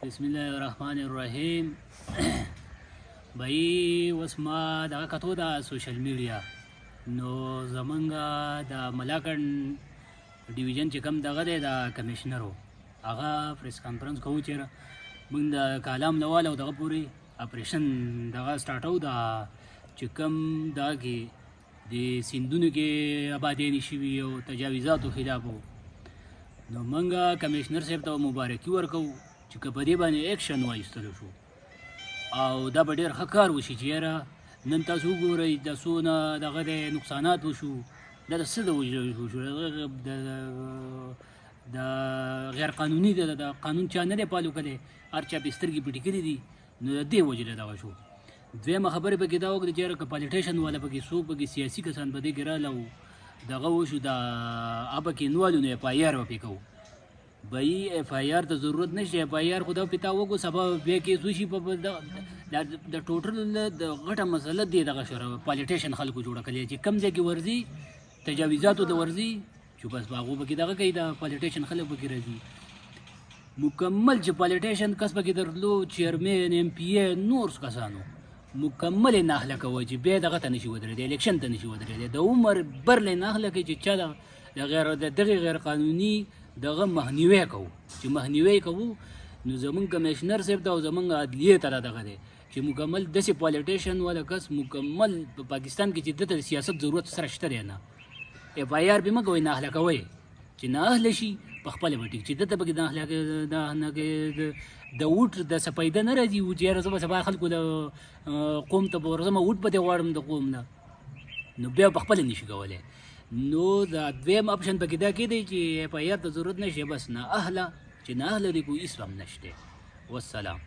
بسم الله الرحمن الرحیم. بھائی اوس ما دغه کتو د سوشل میډیا نو زمونږ د ملاکنډ ډیویژن چې کوم دغه دی د کمیشنر هغه پریس کانفرنس کوو چېرې موږ د کالام نه واله او دغه پورې اپریشن دغه سټارټو د چې کوم دغه کې د سیندونو کې آبادیانې شوي او تجاوزاتو خلاف و نو موږ کمیشنر صاحب ته مبارکي ورکوو چې که په دې باندې ایکشن وایستلو شو او دا به ډېر ښه کار وشي چې یاره نن تاسو وګورئ د څونه دغه د نقصانات وشو دا د څه د وجې وشو د غیر قانوني د قانون چا نه دی پالو کړی هر چا پې سترګې پټې کړي دي نو د دې وجې له دغه شو. دویمه خبرې پکې دا وکړه چې یاره که پالیټیشن والا پکې څوک پکې سیاسي کسان په دې کې راغله او دغه وشو د هغه پکې نه والو نو اف آی آر به پې کوو. بھائی ایف آئی آر ته ضرورت نشته. ایف آئی آر خو دا پې تا وکړو سبا بیا کیس وشي د ټوټل د غټه مسله دی دغه شوره پالیټیشن خلکو جوړه کړې چې کم ځای کې ورځي تجاوزاتو د ورځي چې بس هغو پکې دغه کوي د پالیټیشن خلک پکې راځي مکمل چې پالیټیشن کس پکې درلو چیرمین ایم پی ای نور کسانو مکمل یې ناهله کوي چې بیا دغه ته نشي ودرېدی الیکشن ته نشي ودرېدی د عمر برله یې ناهله کوي چې چا د دغې غیر قانوني دغه مخنیوی کوو چې مخنیوی کوو نو زمونږ کمیشنر صاحب ته او زمونږ عدلیې ته دغه دی چې مکمل داسې پالیټیشن والا کس مکمل په پاکستان کې چې دته د سیاست ضرورت سره شته دی نه ایف آی آر پې مه کوئ ناهله کوئ چې ناهله شي په خپله به ټیک چې دته پکې ناهله د ووټ د څه پیدا نه راځي چې یاره زه به سبا خلکو د قوم ته به ورځم ووټ به دې غواړم د قوم نه نو بیا په خپله نشي کولی نو د دویم اپشن پکې دا کېدی چې ایف آی آر ته ضرورت نشي بس نه اهله چې نه اهله دی کوئی هېڅ هم نشته. والسلام.